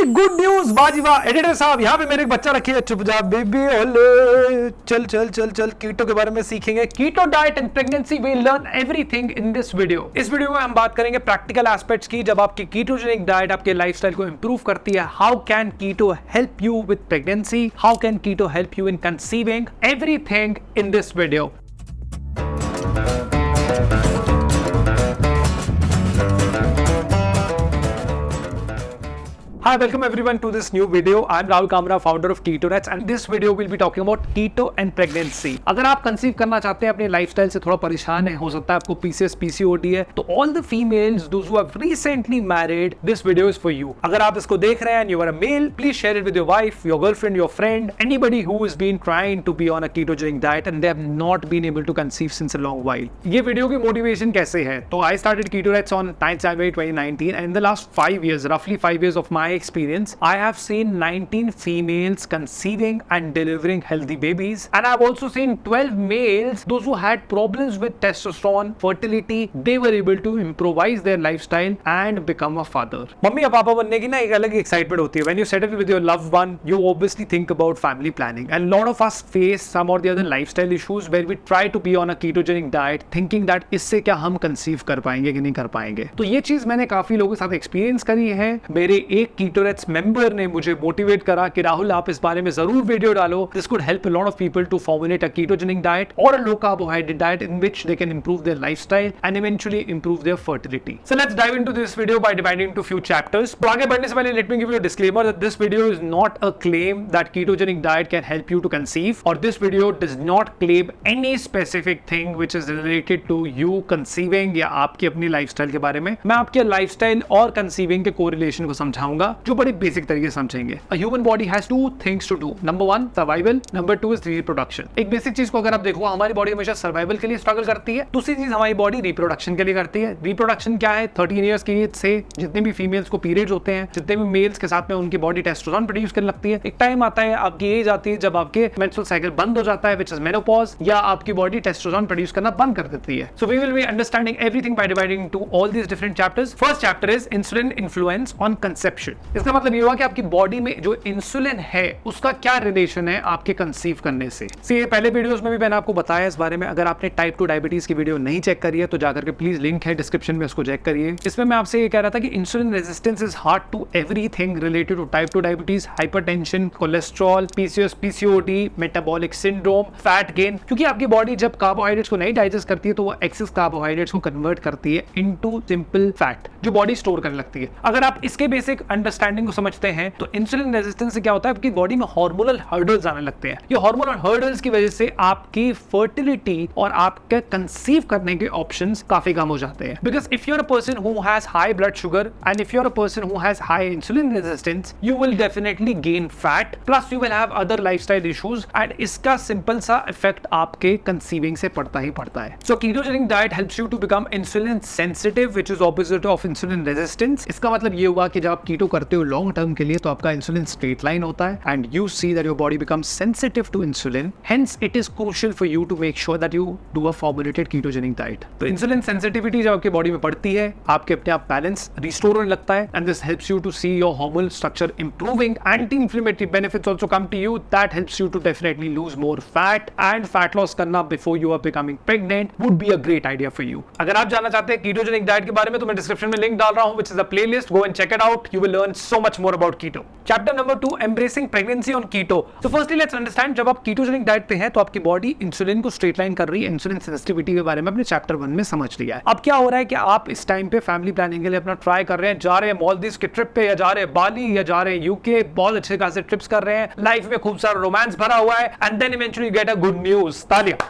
जी good news, बाजी वाह। Editor साहब यहाँ पे मेरे एक बच्चा रखिए, चुप जा बेबी, ओले चल चल चल चल। कीटो के बारे में सीखेंगे, keto diet and pregnancy, we learn everything in this video. इस वीडियो में हम बात करेंगे प्रैक्टिकल एस्पेक्ट्स की। जब आपकी कीटोजेनिक डाइट आपके लाइफस्टाइल को इंप्रूव करती है, how can keto help you with pregnancy, how can keto help you in conceiving, everything in this video. Hi, welcome everyone to this new video. I'm Rahul Kamra, founder of KetoNets, and this video will be talking about keto and pregnancy. अगर आप conceive करना चाहते हैं, अपने lifestyle से थोड़ा परेशान है, हो सकता है आपको PCOS, PCOD है, तो all the females, those who have recently married, this video is for you. अगर आप इसको देख रहे हैं and you are a male, please share it with your wife, your girlfriend, your friend, anybody who has been trying to be on a ketogenic diet and they have not been able to conceive since a long while. ये video की motivation कैसे है? तो I started KetoNets on 9th January 2019, and in the last 5 years, roughly 5 years of my experience, I have seen 19 females conceiving and delivering healthy babies, and I've also seen 12 males, those who had problems with testosterone, fertility, they were able to improvise their lifestyle and become a father. Mummy या पापा बनने की ना एक अलग excitement होती है. When you settle with your loved one, you obviously think about family planning, and lot of us face some or the other lifestyle issues where we try to be on a ketogenic diet, thinking that इससे क्या हम conceive कर पाएंगे कि नहीं कर पाएंगे. तो ये चीज मैंने काफी लोगों के साथ एक्सपीरियंस करी है. मेरे एक KetoNets मेंबर ने मुझे मोटिवेट करा कि राहुल आप इस बारे में जरूर वीडियो डालो. This could help a lot of people to formulate a ketogenic diet और a low carbohydrate diet in which they can improve their lifestyle and eventually improve their fertility. So let's dive into this video by dividing into few chapters. तो आगे बढ़ने से पहले let me give you a disclaimer that this video is not a claim that ketogenic diet can help you to conceive, और this video does not claim any specific thing which is related to you conceiving या आपकी अपनी lifestyle के बारे में. मैं आपके lifestyle और कंसीविंग के कोरिलेशन को समझाऊंगा जो बड़ी बेसिक तरीके से समझेंगे. A human body has two things to do. Number one, survival. Number two is reproduction. एक बेसिक चीज को अगर आप देखो, हमारी बॉडी हमेशा सर्वाइवल के लिए स्ट्रगल करती है. दूसरी चीज हमारी बॉडी रिप्रोडक्शन के लिए करती है. रिप्रोडक्शन क्या है? 13 इयर्स की एज से जितने भी फीमेल्स को पीरियड्स होते हैं, जितने भी मेल्स के साथ में उनकी बॉडी टेस्टोस्टेरोन प्रोड्यूस करने लगती है. एक टाइम आता है, आपकी एज आती है जब आपके मेंस्ट्रुअल साइकिल बंद हो जाता है, व्हिच इज मेनोपॉज, या आपकी बॉडी टेस्टोस्टेरोन प्रोड्यूस करना बंद कर देती है. So we will be understanding everything by dividing into all these different chapters. First chapter is insulin influence on conception. इसका मतलब ये हुआ कि आपकी बॉडी में जो इंसुलिन है उसका क्या रिलेशन है आपके कंसीव करने से. ये पहले वीडियोस में भी मैंने आपको बताया इस बारे में. अगर आपने टाइप 2 डायबिटीज की वीडियो नहीं चेक करी है तो जाकर के प्लीज लिंक है डिस्क्रिप्शन में, उसको चेक करिए. इसमें मैं आपसे ये कह रहा था कि insulin resistance is hard to everything related to type 2 diabetes, hypertension, cholesterol, PCOS, PCOD, metabolic syndrome, fat gain. क्योंकि आपकी बॉडी जब कार्बोहाइड्रेट्स को नहीं डाइजेस्ट करती है तो वो एक्सेस कार्बोहाइड्रेट्स को कन्वर्ट करती है इनटू सिंपल फैट जो बॉडी स्टोर करने लगती है. अगर आप इसके बेसिक अंडरस्टैंडिंग को समझते हैं तो इंसुलिन रेजिस्टेंस से क्या होता है, आपकी बॉडी में हार्मोनल हर्डल्स आने लगते हैं. ये हार्मोनल हर्डल्स की वजह से आपकी फर्टिलिटी और आपके कंसीव करने के ऑप्शंस काफी कम हो जाते हैं. Because if you are a person who has high blood sugar and if you are a person who has high insulin resistance, you will definitely gain fat, plus you will have other lifestyle issues, and इसका simple सा effect आपके conceiving से पड़ता ही पड़ता है. So ketogenic diet helps you to become insulin sensitive, which is opposite of insulin resistance. इसका मतलब ये हुआ कि जब आप कीटो करते हो लॉन्ग टर्म के लिए तो आपका इंसुलिन स्ट्रेट लाइन होता है, and you see that your body becomes sensitive to insulin. Hence, it is crucial for you to make sure that you do a formulated ketogenic diet. तो insulin sensitivity जब आपके body में पड़ती है, आपके अपने आप बैलेंस रिस्टोर होने लगता है, and this helps you to see your hormonal structure improving. Anti-inflammatory benefits also come to you. That helps you to definitely lose more fat, and fat loss करना before you are becoming pregnant would be a great idea for you. अगर आप जानना चाहते हैं ketogenic diet के बारे में तो मैं डिस्क्रिप्शन में लिंक डाल रहा हूँ, which is a playlist. Go and check it out. You will learn so much more about keto. Chapter number 2, embracing pregnancy on keto. So firstly let's understand, जब आप कीटोजेनिक डाइट पे हैं तो आपकी बॉडी इंसुलिन को straight line कर रही है. इंसुलिन सेंसिटिविटी के बारे में अपने चैप्टर 1 में समझ लिया है. अब क्या हो रहा है कि आप इस टाइम पे फैमिली प्लानिंग के लिए अपना ट्राई कर रहे हैं, जा रहे हैं मालदीव्स के ट्रिप पे, या जा रहे हैं बाली, या जा रहे हैं यूके, बहुत अच्छे खासे ट्रिप्स कर रहे हैं, लाइफ में खूब सारा रोमांस भरा हुआ है, and then eventually get a good news. तालियां.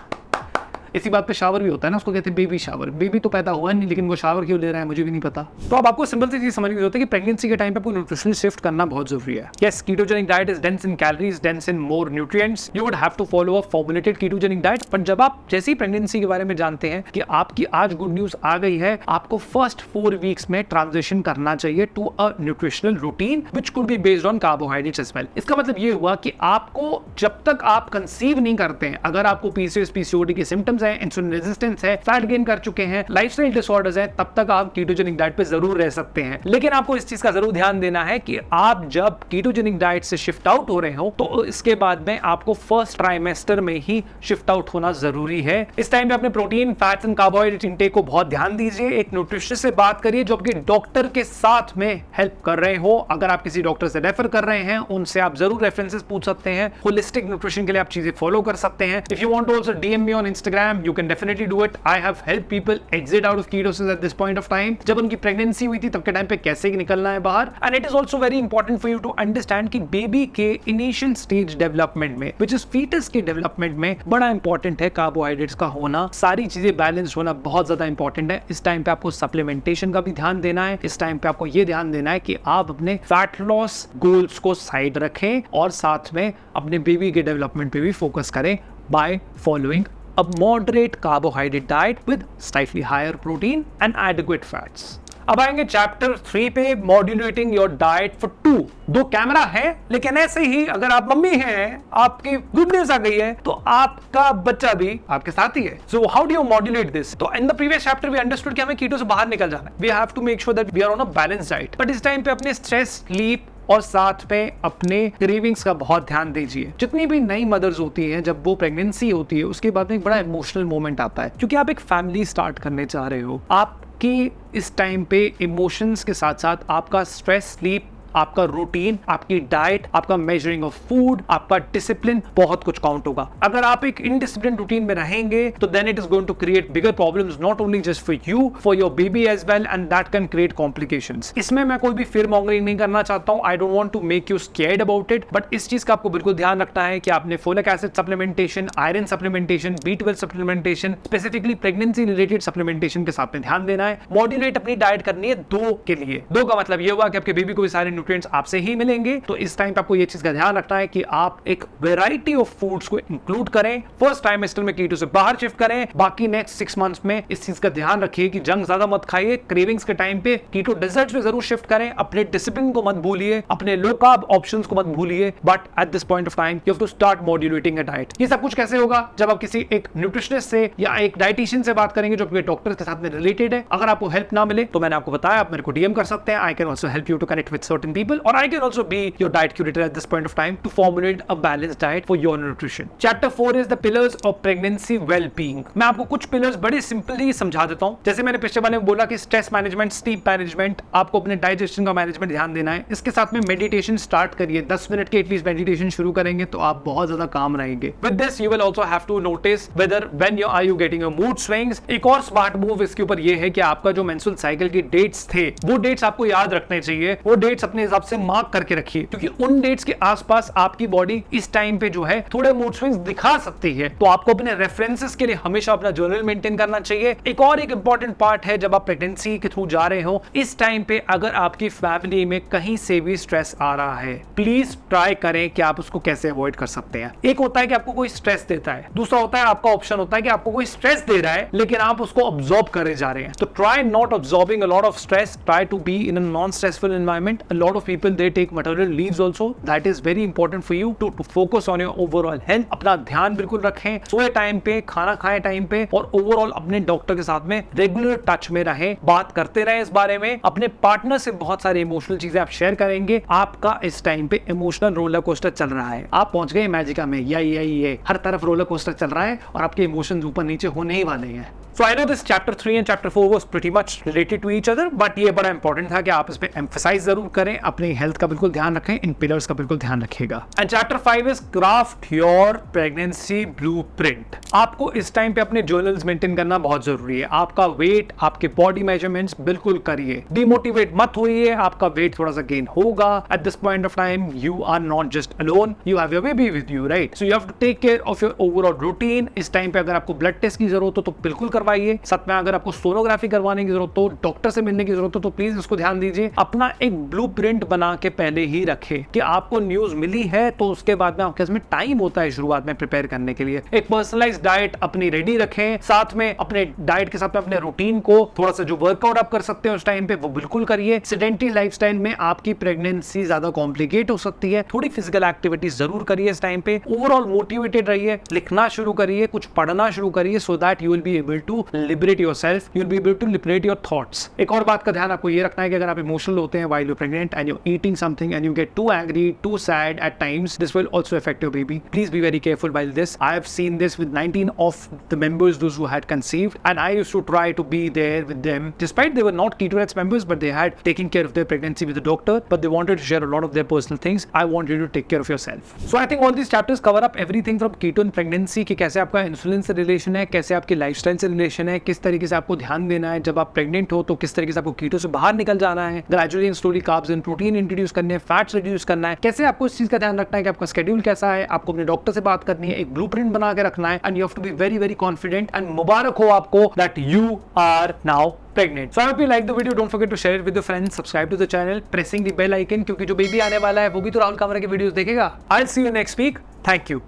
इसी बात पे शावर भी होता है ना, उसको कहते हैं बेबी शावर. बेबी तो पैदा हुआ नहीं, लेकिन वो शावर क्यों ले रहा है मुझे भी नहीं पता. तो अब आपको सिंपल सी चीज समझनी होती है कि प्रेगनेंसी के टाइम पे आपको न्यूट्रिशनल शिफ्ट करना बहुत जरूरी है. Yes, ketogenic diet is dense in calories, dense in more nutrients. You would have to follow a formulated ketogenic diet. पर जब आप जैसे ही प्रेगनेंसी के बारे में जानते हैं कि आपकी आज गुड न्यूज आ गई है, आपको फर्स्ट 4 वीक्स में ट्रांजिशन करना चाहिए to a nutritional routine which could be based on carbohydrates as well. इसका मतलब ये हुआ कि आपको जब तक आप कंसीव नहीं करते हैं, अगर आपको PCOS, PCOD के सिम्टम्स प्रॉब्लम्स हैं, इंसुलिन रेजिस्टेंस है, फैट गेन कर चुके हैं, लाइफस्टाइल डिसऑर्डर्स हैं, तब तक आप कीटोजेनिक डाइट पे जरूर रह सकते हैं। लेकिन आपको इस चीज का जरूर ध्यान देना है कि आप जब कीटोजेनिक डाइट से शिफ्ट आउट हो रहे हो तो इसके बाद में आपको फर्स्ट ट्राइमेस्टर में ही शिफ्ट आउट होना जरूरी है। इस टाइम पे अपने protein, fats and carbohydrate intake को बहुत ध्यान दीजिए। एक न्यूट्रिशनिस्ट से बात करिए जो आपके डॉक्टर के साथ में हेल्प कर रहे हो। अगर आप किसी डॉक्टर से रेफर कर रहे हैं, उनसे आप जरूर रेफरेंसेस पूछ सकते हैं। होलिस्टिक न्यूट्रिशन के लिए आप चीजें फॉलो कर सकते हैं। If you want to also DM me on Instagram, you can definitely do it. I have help people exit out of ketosis at this point of time. जब उनकी प्रेगनेंसी हुई थी तब के टाइम पे कैसे निकलना है बाहर। And it is also very important for you to understand कि बेबी के इनिशियल स्टेज डेवलपमेंट में, विच इज फीटस के डेवलपमेंट में, बड़ा इंपॉर्टेंट है कार्बोहाइड्रेट्स का होना। सारी चीजें बैलेंस होना बहुत ज्यादा इंपॉर्टेंट है। इस टाइम पे आपको सप्लीमेंटेशन का भी ध्यान देना है। इस टाइम पे आपको ये ध्यान देना है कि आप अपने फैट लॉस गोल्स को साइड रखें और साथ में अपने बेबी के डेवलपमेंट पे भी फोकस करें by following a moderate carbohydrate diet with slightly higher protein and adequate fats. अब आएंगे चैप्टर 3 पे, मॉड्यूलेटिंग योर डाइट फॉर 2। दो कैमरा है, लेकिन ऐसे ही अगर आप मम्मी हैं, आपकी गुड न्यूज आ गई है, तो आपका बच्चा भी आपके साथ ही है। So how do you modulate this? तो in the previous chapter we understood कि हमें कीटो से बाहर निकल जाना है। We have to make sure that we are on a balance diet. But इस टाइम पे अपने स्ट्रेस, स्लीप और साथ में अपने क्रेविंग्स का बहुत ध्यान दीजिए। जितनी भी नई मदर्स होती हैं, जब वो प्रेगनेंसी होती है, उसके बाद में एक बड़ा इमोशनल मोमेंट आता है, क्योंकि आप एक फैमिली स्टार्ट करने चाह रहे हो। आपकी इस टाइम पे इमोशंस के साथ साथ आपका स्ट्रेस, स्लीप, आपका रूटीन, आपकी डाइट, आपका मेजरिंग ऑफ फूड, आपका डिसिप्लिन, बहुत कुछ काउंट होगा। अगर आप एक इनडिसिप्लिन रूटीन में रहेंगे तो then it is going to create bigger problems, not only just for you, for your baby as well, and that can create complications. इसमें मैं कोई भी फिर मॉन्गरिंग नहीं करना चाहता हूं। I don't want to make you scared about it, but इस चीज का आपको बिल्कुल ध्यान रखना है कि आपने folic acid supplementation, iron supplementation, B12 supplementation, specifically pregnancy related supplementation के साथ में ध्यान देना है। मॉड्यूलेट अपनी डाइट करनी है 2 के लिए। 2 का मतलब ये हुआ कि आपके बेबी को भी सारे न्यूट्रिएंट्स आपसे ही मिलेंगे। तो इस टाइम पे आपको ये चीज का ध्यान रखना है कि आप एक वैरायटी ऑफ फूड्स को इंक्लूड करें। फर्स्ट ट्राइमेस्टर में कीटो से बाहर शिफ्ट करें, बाकी नेक्स्ट 6 मंथ्स में इस चीज का ध्यान रखिए कि जंक ज्यादा मत खाइए। क्रेविंग्स के टाइम पे कीटो डेजर्ट्स पे जरूर शिफ्ट करें। अपने डिसिप्लिन को मत भूलिए, अपने लो कार्ब ऑप्शंस को मत भूलिए। But at this point of time you have to start modulating a diet. ये सब कुछ कैसे होगा? जब आप किसी एक न्यूट्रिशनिस्ट से या एक डाइटिशियन से बात करेंगे जो आपके डॉक्टर के साथ में रिलेटेड है। अगर आपको हेल्प ना मिले तो मैंने आपको बताया, आप मेरे को डीएम कर सकते हैं। I can also help you to connect with certain people, और I can also be your diet curator at this point of time to formulate a balanced diet for your nutrition. Chapter 4 is the pillars of pregnancy well-being. मैं आपको कुछ pillars बड़े simply समझा देता हूँ। जैसे मैंने पिछले वाले में बोला कि स्ट्रेस मैनेजमेंट, स्लीप मैनेजमेंट, आपको अपने डाइजेशन का मैनेजमेंट ध्यान देना है। इसके साथ में मेडिटेशन स्टार्ट करिए। 10 मिनट के एटलीस्ट मेडिटेशन शुरू करेंगे तो आप बहुत ज्यादा काम रहेंगे। With this you will also have to notice whether when you are you getting your mood swings. एक और स्मार्ट मूव इसके ऊपर ये है कि आपका जो मेंस्ट्रुअल साइकिल की डेट्स थे, वो डेट्स आपको याद रखने चाहिए। वो डेट्स अपने हिसाब से मार्क करके रखिए, क्योंकि उन डेट्स के आसपास आपकी बॉडी इस टाइम पे जो है थोड़े मूड स्विंग्स दिखा सकती है। तो आपको अपने रेफरेंसेस के लिए हमेशा अपना जर्नल मेंटेन करना चाहिए। एक और एक इंपॉर्टेंट पार्ट है, जब आप प्रेगनेंसी के थ्रू जा रहे हो, इस टाइम पे अगर आपकी फैमिली में कहीं से भी स्ट्रेस आ रहा है, प्लीज ट्राई करें कि आप उसको कैसे अवॉइड कर सकते हैं। एक होता है कि आपको कोई स्ट्रेस देता है, दूसरा होता है आपका ऑप्शन होता है कि आपको कोई स्ट्रेस दे रहा है लेकिन आप उसको अब्सॉर्ब करे जा रहे हैं। तो try not absorbing a lot of stress, try to be in a non stressful environment. A lot of people they take maternal leaves also, that is very important for you to focus on your overall health. अपना ध्यान बिल्कुल रखें, सोए time पे, खाना खाए time पे, और ओवरऑल अपने डॉक्टर के साथ में रेगुलर टच में रहें, बात करते रहें इस बारे में। अपने पार्टनर से बहुत सारी इमोशनल चीजें आप शेयर करेंगे। आपका इस टाइम पे इमोशनल रोलर कोस्टर चल रहा है, आप पहुंच गए मैजिका में, ये हर तरफ रोलर कोस्टर चल रहा है और आपके इमोशंस ऊपर नीचे होने ही वाले हैं। So I know this chapter 3 and chapter 4 was pretty much related to each other, but ये बड़ा important था कि आप इस पे emphasize जरूर करें, अपनी हेल्थ का बिल्कुल ध्यान रखें, इन पिलर्स का बिल्कुल ध्यान रखिएगा। And chapter 5 is craft your pregnancy blueprint. आपको इस टाइम पे अपने जर्नल्स मेंटेन करना बहुत जरूरी है। आपका वेट, आपके बॉडी मेजरमेंट्स बिल्कुल करिए, डिमोटिवेट मत होइए। आपका वेट थोड़ा सा गेन होगा। At this point of time you are not just alone, you have your baby with you, right? So you have to take care of your overall routine. इस time पे अगर आपको ब्लड टेस्ट की जरूरत हो तो बिल्कुल करवाइए। साथ में अगर आपको सोनोग्राफी करवाने की जरूरत हो, डॉक्टर से मिलने की जरूरत हो, तो प्लीज इसको ध्यान दीजिए। अपना एक ब्लूप्रिंट बना के पहले ही रखें कि आपको न्यूज मिली है तो उसके बाद में आपके पास टाइम होता है शुरुआत में प्रिपेयर करने के लिए। एक पर्सनलाइज डाइट अपनी रेडी रखें, साथ में अपने डाइट के साथ में अपने रूटीन को थोड़ा सा जो वर्कआउट आप कर सकते हैं उस टाइम पे वो बिल्कुल करिए। सेडेंटरी लाइफस्टाइल में आपकी प्रेगनेंसी ज्यादा कॉम्प्लिकेट हो सकती है, थोड़ी फिजिकल एक्टिविटीज जरूर करिए इस टाइम पे। ओवरऑल मोटिवेटेड रहिए, लिखना शुरू करिए, कुछ पढ़ना शुरू करिए, so that you will be able to liberate yourself, you will be able to liberate your thoughts. एक और बात का ध्यान आपको ये रखना है कि अगर आप इमोशनल होते हैं while you pregnant and you eating something and you get too angry, too sad at times, this will also affect your baby. Please be very careful while this. I have seen this with 19 of the members, those who had conceived, and I used to try to be there with them despite they were not KetoNets members, but they had taken care of their pregnancy with the doctor, but they wanted to share a lot of their personal things. I want you to take care of yourself. So I think all these chapters cover up everything from keto and pregnancy, कि कैसे आपका insulin से relation है, कैसे आपके lifestyle से relation है, किस तरीके से आपको ध्यान देना है जब आप प्रेग्नेंट हो, तो किस तरीके से आपको कीटो से बाहर निकल जाना है, gradually and slowly carbs and protein introduce करने हैं, फैट्स रिड्यूस करना है, कैसे आपको इस चीज का ध्यान रखना है कि आपका शेड्यूल कैसा है, आपको अपने डॉक्टर से बात करनी है, एक ब्लूप्रिंट बना के रखना है, and you have to be very very confident. And मुबारक हो आपको that you are now pregnant. So I hope you like the video. Don't forget to share it with your friends. Subscribe to the channel, pressing the bell icon, क्योंकि जो baby आने वाला है वो भी तो राहुल कामरा के वीडियोस देखेगा। I'll see you next week. Thank you.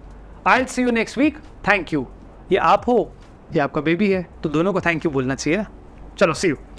I'll see you next week. Thank you. ये आप हो, ये आपका बेबी है, तो दोनों को थैंक यू बोलना चाहिए ना। चलो, see you.